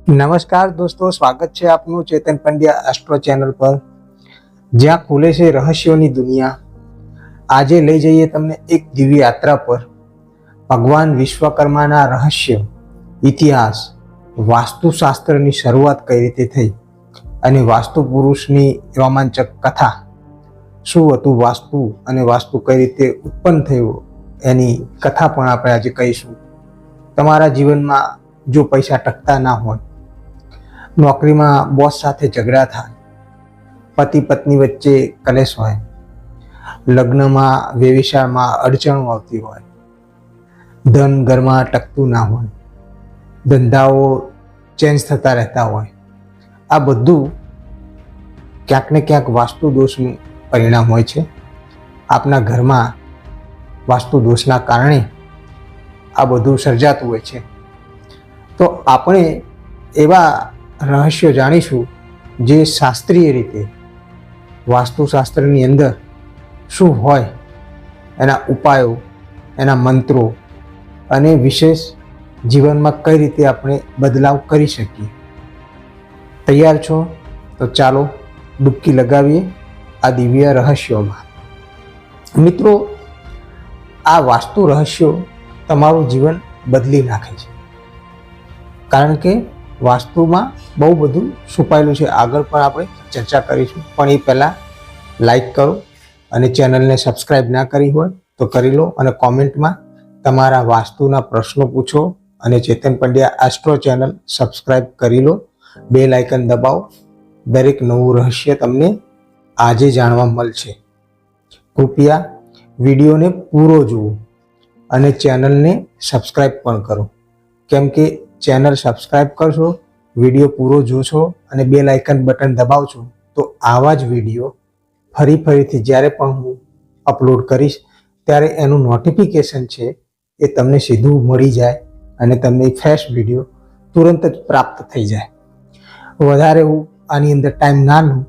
નમસ્કાર દોસ્તો, સ્વાગત છે આપનું ચેતન પંડ્યા એસ્ટ્રો ચેનલ પર, જ્યાં ખુલે છે રહસ્યોની દુનિયા. આજે લઈ જઈએ તમને એક દિવ્ય યાત્રા પર. ભગવાન વિશ્વકર્માના રહસ્ય, ઇતિહાસ, વાસ્તુશાસ્ત્રની શરૂઆત કઈ રીતે થઈ અને વાસ્તુ પુરુષની રોમાંચક કથા. શું હતું વાસ્તુ અને વાસ્તુ કઈ રીતે ઉત્પન્ન થયું એની કથા પણ આપણે આજે કહીશું. તમારા જીવનમાં જો પૈસા ટકતા ના હોય, નોકરીમાં બોસ સાથે ઝઘડા થાય, પતિ પત્ની વચ્ચે કલેશ હોય, લગ્નમાં વ્યવસાયમાં અડચણો આવતી હોય, ધન ઘરમાં ટકતું ના હોય, ધંધાઓ ચેન્જ થતા રહેતા હોય, આ બધું ક્યાંક ને ક્યાંક વાસ્તુ દોષનું પરિણામ હોય છે. આપના ઘરમાં વાસ્તુ દોષના કારણે આ બધું સર્જાતું હોય છે. તો આપણે એવા રહસ્યો જાણીશું જે શાસ્ત્રીય રીતે વાસ્તુશાસ્ત્રની અંદર શું હોય, એના ઉપાયો, એના મંત્રો અને વિશેષ જીવનમાં કઈ રીતે આપણે બદલાવ કરી શકીએ. તૈયાર છો? તો ચાલો ડૂબકી લગાવીએ આ દિવ્ય રહસ્યોમાં. મિત્રો, આ વાસ્તુ રહસ્યો તમારું જીવન બદલી નાખે છે, કારણ કે વાસ્તુમાં બહુ બધું છુપાયેલું છે. આગળ પણ આપણે ચર્ચા કરીશું, પણ એ પહેલાં લાઈક કરો અને ચેનલને સબસ્ક્રાઈબ ના કરી હોય તો કરી લો, અને કોમેન્ટમાં તમારા વાસ્તુના પ્રશ્નો પૂછો અને ચેતન પંડ્યા એસ્ટ્રો ચેનલ સબસ્ક્રાઈબ કરી લો. બેલ આઇકન દબાવો. દરેક નવું રહસ્ય તમને આજે જાણવા મળશે. કૃપયા વિડીયોને પૂરો જુઓ અને ચેનલને સબસ્ક્રાઈબ પણ કરો, કેમ કે ચેનલ સબસ્ક્રાઈબ કરશો, વિડીયો પૂરો જોશો અને બેલ આઇકન બટન દબાવશો તો આવા જ વિડીયો ફરીથી જ્યારે પણ હું અપલોડ કરીશ ત્યારે એનું નોટિફિકેશન છે એ તમને સીધું મળી જાય અને તમને ફ્રેશ વિડીયો તુરંત જ પ્રાપ્ત થઈ જાય. વધારે હું આની અંદર ટાઈમ ના લઉં,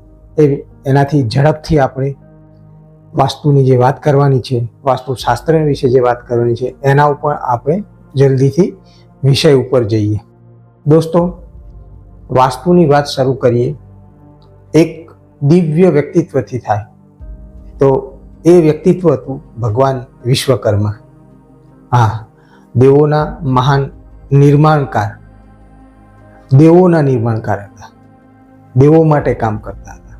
એનાથી ઝડપથી આપણે વાસ્તુની જે વાત કરવાની છે, વાસ્તુશાસ્ત્ર વિશે જે વાત કરવાની છે, એના ઉપર આપણે જલ્દીથી વિષય ઉપર જઈએ. દોસ્તો, વાસ્તુની વાત શરૂ કરીએ. એક દિવ્ય વ્યક્તિત્વથી થાય તો એ વ્યક્તિત્વ હતું ભગવાન વિશ્વકર્મા. હા, દેવોના મહાન નિર્માણકાર, દેવોના નિર્માણકાર હતા. દેવો માટે કામ કરતા હતા.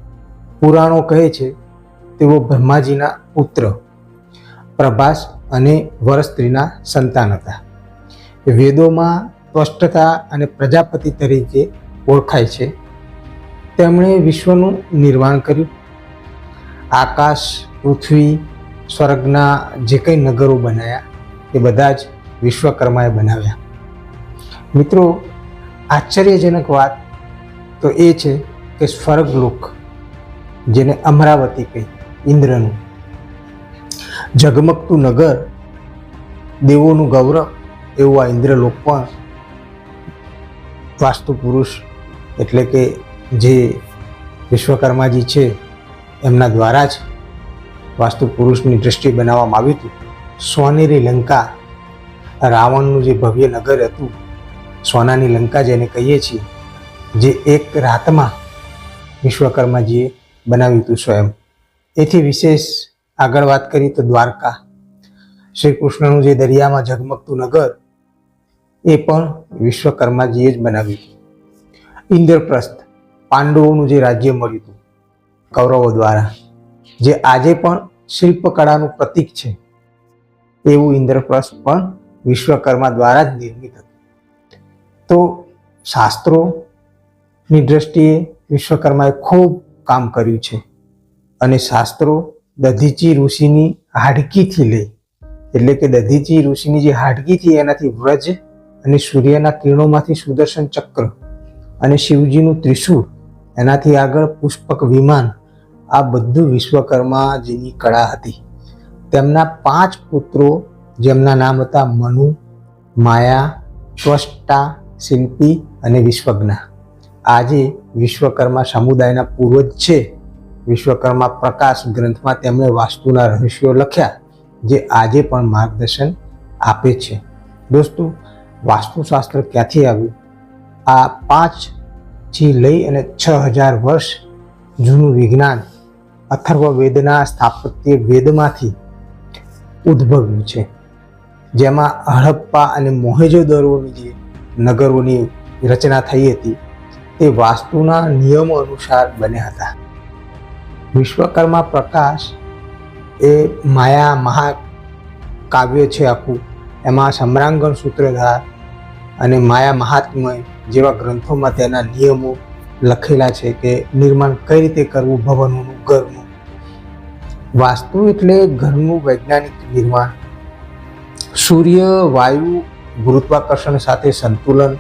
પુરાણો કહે છે તેઓ બ્રહ્માજીના પુત્ર, પ્રભાસ અને વરસ્ત્રીના સંતાન હતા. વેદોમાં ત્વષ્ટતા અને પ્રજાપતિ તરીકે ઓળખાય છે. તેમણે વિશ્વનું નિર્માણ કર્યું. આકાશ, પૃથ્વી, સ્વર્ગના જે કંઈ નગરો બનાવ્યા એ બધા જ વિશ્વકર્માએ બનાવ્યા. મિત્રો, આશ્ચર્યજનક વાત તો એ છે કે સ્વર્ગલોક, જેને અમરાવતી કહી, ઇન્દ્રનું ઝગમગતું નગર, દેવોનું ગૌરવ એવું આ ઇન્દ્રલોક પણ વાસ્તુ પુરુષ એટલે કે જે વિશ્વકર્માજી છે એમના દ્વારા જ વાસ્તુ પુરુષની દ્રષ્ટિએ બનાવવામાં આવ્યું હતું. સોનેરી લંકા, રાવણનું જે ભવ્ય નગર હતું, સોનાની લંકા જેને કહીએ છીએ, જે એક રાતમાં વિશ્વકર્માજીએ બનાવ્યું હતું સ્વયં. એથી વિશેષ આગળ વાત કરી તો દ્વારકા, શ્રી કૃષ્ણનું જે દરિયામાં ઝગમગતું નગર, એ પણ વિશ્વકર્માજીએ જ બનાવ્યું. ઇન્દ્રપ્રસ્થ, પાંડવોનું જે રાજ્ય મળ્યું હતું કૌરવો દ્વારા, જે આજે પણ શિલ્પકળાનું પ્રતીક છે, એવું ઇન્દ્રપ્રસ્થ પણ વિશ્વકર્મા દ્વારા જ નિર્મિત હતું. તો શાસ્ત્રોની દ્રષ્ટિએ વિશ્વકર્માએ ખૂબ કામ કર્યું છે. અને શાસ્ત્રો દધીચી ઋષિની હાડકીથી લઈ, એટલે કે દધીચી ઋષિની જે હાડકીથી, એનાથી વ્રજ અને સૂર્યના કિરણોમાંથી સુદર્શન ચક્ર અને શિવજીનું ત્રિશૂળ, એનાથી આગળ પુષ્પક વિમાન, આ બધું વિશ્વકર્માજીની કળા હતી. તેમના 5 પુત્રો, જેમના નામ હતા મનુ, માયા, ત્વષ્ટા, શિલ્પી અને વિશ્વજ્ઞ, આજે વિશ્વકર્મા સમુદાયના પૂર્વજ છે. વિશ્વકર્મા પ્રકાશ ગ્રંથમાં તેમણે વાસ્તુના રહસ્યો લખ્યા, જે આજે પણ માર્ગદર્શન આપે છે. દોસ્તો, વાસ્તુશાસ્ત્ર ક્યાંથી આવ્યું આ 5થી લઈ અને 6000 વર્ષ જૂનું વિજ્ઞાન અથર્વવેદના સ્થાપત્ય વેદમાંથી ઉદ્ભવ્યું છે, જેમાં હડપ્પા અને મોહેંજો-દરોની જે નગરોની રચના થઈ હતી તે વાસ્તુના નિયમો અનુસાર બન્યા હતા. વિશ્વકર્મા પ્રકાશ એ માયા મહાકાવ્ય છે આખું, એમાં સમ્રાંગણ સૂત્રધાર અને માયા મહાત્મ્ય જેવા ગ્રંથોમાં તેના નિયમો લખેલા છે કે નિર્માણ કઈ રીતે કરવું ભવનોનું, ઘરનું. વાસ્તુ એટલે ઘરનું વૈજ્ઞાનિક નિર્માણ. સૂર્ય, વાયુ, ગુરુત્વાકર્ષણ સાથે સંતુલન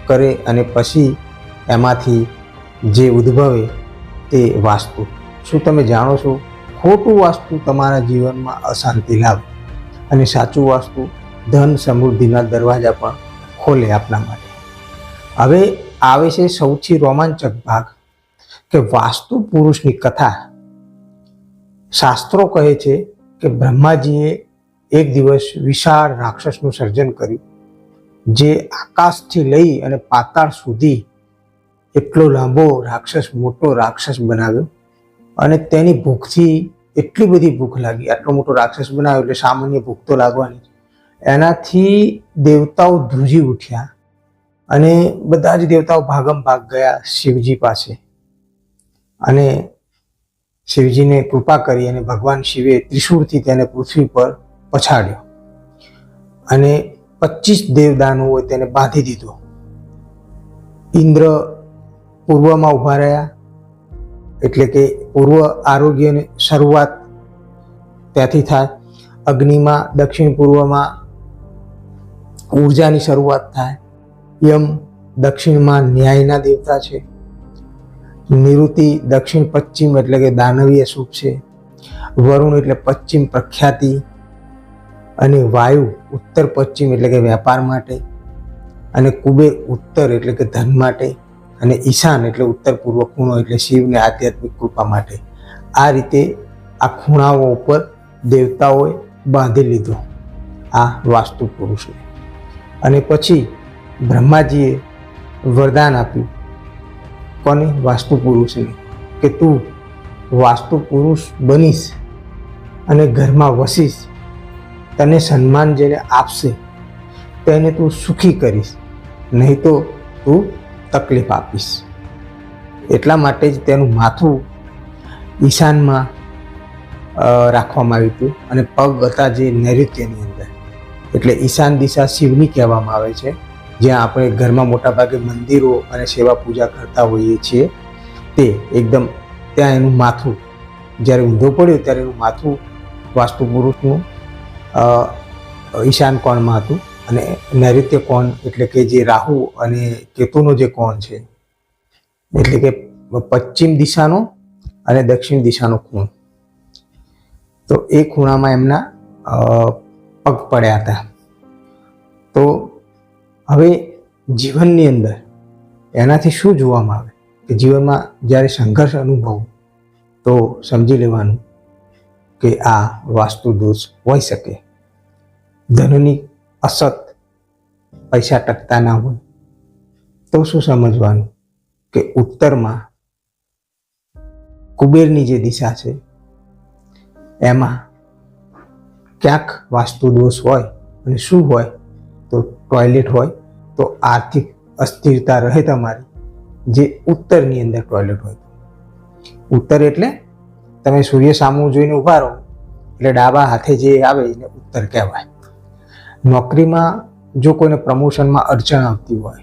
કરે અને પછી એમાંથી જે ઉદ્ભવે તે વાસ્તુ. શું તમે જાણો છો, ખોટું વાસ્તુ તમારા જીવનમાં અશાંતિ લાવે અને સાચું વાસ્તુ ધન સમૃદ્ધિના દરવાજા પણ ખોલે આપના માટે. હવે આવે છે સૌથી રોમાંચક ભાગ કે વાસ્તુ પુરુષની કથા. શાસ્ત્રો કહે છે કે બ્રહ્માજીએ એક દિવસ વિશાળ રાક્ષસનું સર્જન કર્યું, જે આકાશથી લઈ અને પાતાળ સુધી એટલો લાંબો રાક્ષસ, મોટો રાક્ષસ બનાવ્યો. અને તેની ભૂખથી એટલી બધી ભૂખ લાગી, આટલો મોટો રાક્ષસ બનાવ્યો એટલે સામાન્ય ભૂખ તો લાગવાની. એનાથી દેવતાઓ ધ્રુજી ઉઠ્યા અને બધા જ દેવતાઓ ભાગમ ભાગ ગયા શિવજી પાસે. અને શિવજીને કૃપા કરી અને ભગવાન શિવે ત્રિશૂળથી તેને પૃથ્વી પર પછાડ્યો અને 25 દેવદાનોએ તેને બાંધી દીધો. ઇન્દ્ર પૂર્વમાં ઊભા રહ્યા, એટલે કે પૂર્વ આરોગ્યની શરૂઆત ત્યાંથી થાય. અગ્નિમાં દક્ષિણ પૂર્વમાં ઉર્જાની શરૂઆત થાય. યમ દક્ષિણમાં ન્યાયના દેવતા છે. નિરુતિ દક્ષિણ પશ્ચિમ એટલે કે દાનવીય શુભ છે. વરુણ એટલે પશ્ચિમ પ્રખ્યાતિ, અને વાયુ ઉત્તર પશ્ચિમ એટલે કે વેપાર માટે, અને કુબેર ઉત્તર એટલે કે ધન માટે, અને ઈશાન એટલે ઉત્તર પૂર્વ ખૂણો એટલે શિવને આધ્યાત્મિક કૃપા માટે. આ રીતે આ ખૂણાઓ ઉપર દેવતાઓએ બાંધી લીધો આ વાસ્તુ પુરુષને. અને પછી બ્રહ્માજીએ વરદાન આપ્યું કોને? વાસ્તુ પુરુષને, કે તું વાસ્તુ પુરુષ બનીશ અને ઘરમાં વસીશ, તને સન્માન જેને આપશે તેને તું સુખી કરીશ, નહીં તો તું તકલીફ આપીશ. એટલા માટે જ તેનું માથું ઈશાનમાં રાખવામાં આવ્યું હતું અને પગ હતા જે નૈઋત્યની અંદર. એટલે ઈશાન દિશા શિવની કહેવામાં આવે છે, જ્યાં આપણે ઘરમાં મોટાભાગે મંદિરો અને સેવા પૂજા કરતા હોઈએ છીએ. તે એકદમ ત્યાં એનું માથું જ્યારે ઊંધો પડ્યો ત્યારે એનું માથું વાસ્તુ પુરુષનું ઈશાન કોણમાં હતું. અને નૈઋત્ય કોણ એટલે કે જે રાહુ અને કેતુનો જે કોણ છે, એટલે કે પશ્ચિમ દિશાનો અને દક્ષિણ દિશાનો ખૂણો. તો એ ખૂણામાં એમના પગ પડ્યા હતા. તો હવે જીવનની અંદર એનાથી શું જોવામાં આવે કે જીવનમાં જ્યારે સંઘર્ષ અનુભવો તો સમજી લેવાનું કે આ વાસ્તુ દોષ હોઈ શકે. ધનની અસત, પૈસા ટકતા ના હોય તો શું સમજવાનું કે ઉત્તરમાં કુબેરની જે દિશા છે એમાં ક્યાંક વાસ્તુ દોષ હોય. અને શું હોય તો ટોયલેટ હોય તો આર્થિક અસ્થિરતા રહે તમારી, જે ઉત્તરની અંદર ટોયલેટ હોય. ઉત્તર એટલે તમે સૂર્ય સામું જોઈને ઊભા રહો એટલે ડાબા હાથે જે આવે એને ઉત્તર કહેવાય. નોકરીમાં જો કોઈને પ્રમોશનમાં અડચણ આવતી હોય,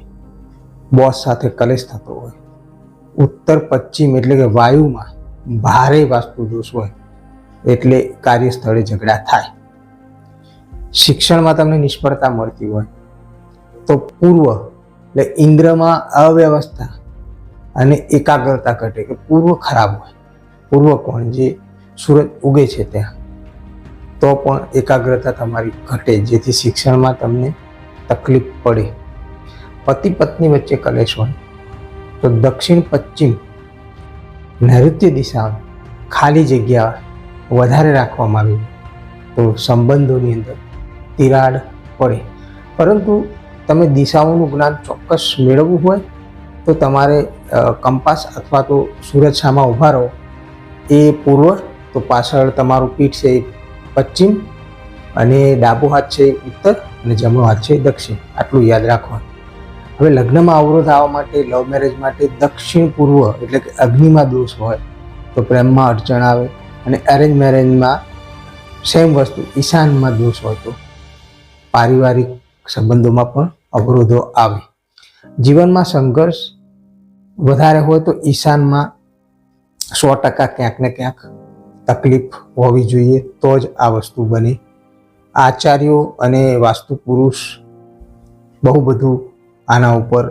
બોસ સાથે કલેશ થતો હોય, ઉત્તર પશ્ચિમ એટલે કે વાયુમાં ભારે વાસ્તુ દોષ હોય એટલે કાર્યસ્થળે ઝઘડા થાય. શિક્ષણમાં તમને નિષ્ફળતા મળતી હોય તો પૂર્વ એટલે ઇન્દ્રમાં અવ્યવસ્થા અને એકાગ્રતા ઘટે કે પૂર્વ ખરાબ હોય. પૂર્વ કોણ જે સૂરજ ઉગે છે ત્યાં તો પણ એકાગ્રતા તમારી ઘટે, જેથી શિક્ષણમાં તમને તકલીફ પડે. પતિ પત્ની વચ્ચે કલેશ હોય તો દક્ષિણ પશ્ચિમ નૈઋત્ય દિશા ખાલી જગ્યા વધારે રાખવામાં આવી તો સંબંધોની અંદર તિરાડ પડે. પરંતુ તમે દિશાઓનું જ્ઞાન ચોક્કસ મેળવવું હોય તો તમારે કંપાસ અથવા તો સૂરજ સામા ઊભા રહો, એ પૂર્વ, તો પાછળ તમારું પીઠ છે એ પશ્ચિમ, અને ડાબો હાથ છે એ ઉત્તર, અને જમણો હાથ છે એ દક્ષિણ. આટલું યાદ રાખવાનું. હવે લગ્નમાં અવરોધ આવવા માટે, લવ મેરેજ માટે દક્ષિણ પૂર્વ એટલે કે અગ્નિમાં દોષ હોય તો પ્રેમમાં અડચણ આવે, અને અરેન્જ મેરેજમાં સેમ વસ્તુ ઈશાનમાં દોષ હોય તો પારિવારિક સંબંધોમાં પણ અવરોધો આવે. જીવનમાં સંઘર્ષ વધારે હોય તો ઈશાનમાં 100% ક્યાંક ને ક્યાંક તકલીફ હોવી જોઈએ, તો જ આ વસ્તુ બને. આચાર્યો અને વાસ્તુ પુરુષ બહુ બધું આના ઉપર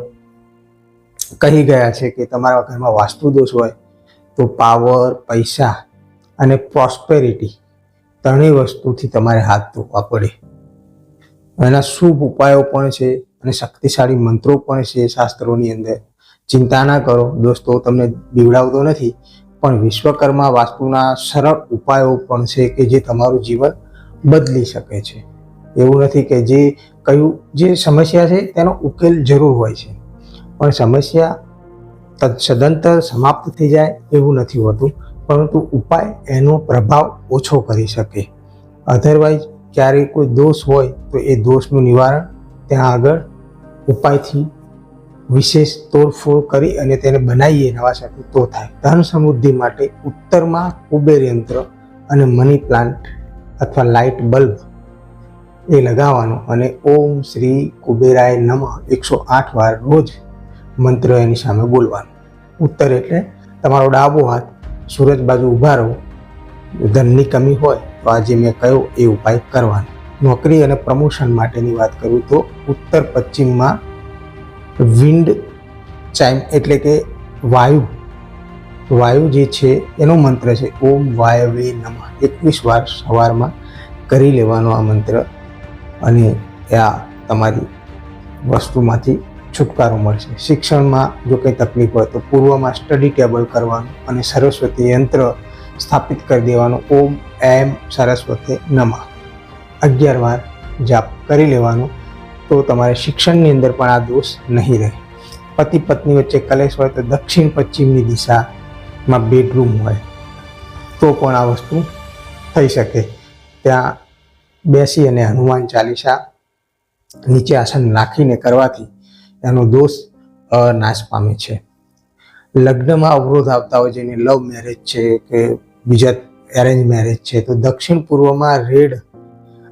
કહી ગયા છે કે તમારા ઘરમાં વાસ્તુ દોષ હોય તો પાવર, પૈસા અને પ્રોસ્પેરિટી ત્રણેય વસ્તુથી તમારે હાથ ધોવા પડે. એના શુભ ઉપાયો પણ છે અને શક્તિશાળી મંત્રો પણ છે શાસ્ત્રોની અંદર. ચિંતા ના કરો દોસ્તો, તમને બીવડાવતો નથી, પણ વિશ્વકર્મા વાસ્તુના સરળ ઉપાયો પણ છે કે જે તમારું જીવન બદલી શકે છે. એવું નથી કે જે સમસ્યા છે તેનો ઉકેલ જરૂર હોય છે, પણ સમસ્યા સદંતર સમાપ્ત થઈ જાય એવું નથી હોતું, પરંતુ ઉપાય એનો પ્રભાવ ઓછો કરી શકે. અધરવાઇઝ ક્યારેય કોઈ દોષ હોય તો એ દોષનું નિવારણ ત્યાં આગળ ઉપાયથી વિશેષ તોડફોડ કરી અને તેને બનાવીએ નવા સાથે તો થાય. ધન સમૃદ્ધિ માટે ઉત્તરમાં કુબેર યંત્ર અને મની પ્લાન્ટ અથવા લાઇટ બલ્બ એ લગાવવાનું, અને ઓમ શ્રી કુબેરાય નમઃ 108 વાર રોજ મંત્ર એની સામે બોલવાનું. ઉત્તર એટલે તમારો ડાબો હાથ, સૂરજ બાજુ ઊભા રહો. ધનની કમી હોય તો આજે મેં કહ્યું એ ઉપાય કરવાનો. નોકરી અને પ્રમોશન માટેની વાત કરું તો ઉત્તર પશ્ચિમમાં વિન્ડ ચાઇમ એટલે કે વાયુ જે છે એનો મંત્ર છે ઓમ વાયવે નમઃ. 21 વાર સવારમાં કરી લેવાનો આ મંત્ર, અને આ તમારી વસ્તુમાંથી છુટકારો મળશે. શિક્ષણમાં જો કંઈ તકલીફ હોય તો પૂર્વમાં સ્ટડી ટેબલ કરવાનું અને સરસ્વતી યંત્ર સ્થાપિત કરી દેવાનું. ઓમ એમ સરસ્વતી નમઃ 11 વાર જાપ કરી લેવાનું, તો તમારે શિક્ષણની અંદર પણ આ દોષ નહીં રહે. પતિ પત્ની વચ્ચે કલેશ હોય તો દક્ષિણ પશ્ચિમની દિશામાં બેડરૂમ હોય તો પણ આ વસ્તુ થઈ શકે. ત્યાં બેસી અને હનુમાન ચાલીસા નીચે આસન રાખીને કરવાથી એનો દોષ નાશ પામે છે. લગ્નમાં અવરોધ આવતા હોય, જેને લવ મેરેજ છે કે બીજા એરેન્જ મેરેજ છે, તો દક્ષિણ પૂર્વમાં રેડ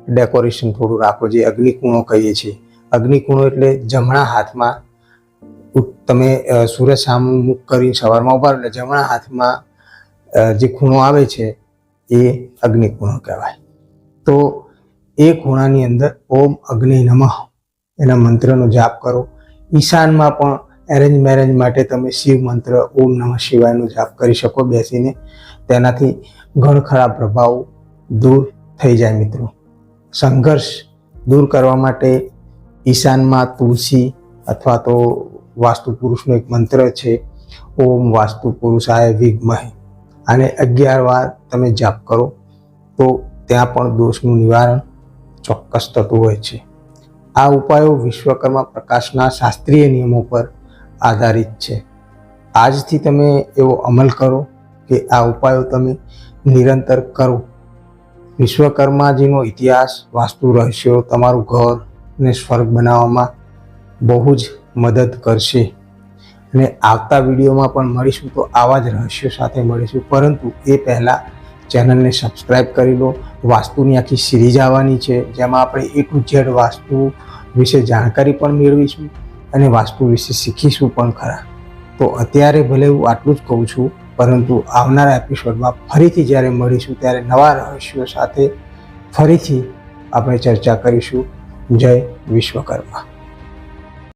ડેકોરેશન થોડું રાખો, જે અગ્નિકૂણો કહીએ છીએ. અગ્નિકૂણો એટલે જમણા હાથમાં તમે સૂરજ સામું મુખ કરીને સવારમાં ઉભા એટલે જમણા હાથમાં જે ખૂણો આવે છે એ અગ્નિકૂણો કહેવાય. તો એ ખૂણાની અંદર ઓમ અગ્નિ નમઃ એના મંત્રનો જાપ કરો. ઈશાનમાં પણ એરેન્જ મેરેજ માટે તમે શિવ મંત્ર ઓમ નમઃ શિવાયનો જાપ કરી શકો બેસીને. તેનાથી ઘણ ખરાબ પ્રભાવ દૂર થઈ જાય. મિત્રો, સંઘર્ષ દૂર કરવા માટે ઈશાનમાં તુલસી અથવા તો વાસ્તુ પુરુષનો એક મંત્ર છે ઓમ વાસ્તુ પુરુષાય વિદ્મહે. આને 11 વાર તમે જાપ કરો તો ત્યાં પણ દોષનું નિવારણ ચોક્કસ થતું હોય છે. આ ઉપાયો વિશ્વકર્મા પ્રકાશના શાસ્ત્રીય નિયમો પર આધારિત છે. આજથી તમે એવો અમલ કરો કે આ ઉપાયો તમે નિરંતર કરો. વિશ્વકર્માજીનો ઇતિહાસ, વાસ્તુ રહસ્યો તમારું ઘરને સ્વર્ગ બનાવવામાં બહુ જ મદદ કરશે. અને આવતા વિડીયોમાં પણ મળીશું તો આવા જ રહસ્યો સાથે મળીશું, પરંતુ એ પહેલાં ચેનલને સબસ્ક્રાઈબ કરી લો. વાસ્તુની આખી સિરીઝ આવવાની છે, જેમાં આપણે A to Z વાસ્તુ વિશે જાણકારી પણ મેળવીશું અને વાસ્તુ વિશે શીખીશું પણ ખરા. તો અત્યારે ભલે હું આટલું જ કહું છું, પરંતુ આવનારા એપિસોડમાં ફરીથી જ્યારે મળીશું ત્યારે નવા રહસ્યો સાથે ફરીથી આપણે ચર્ચા કરીશું. જય વિશ્વકર્મા.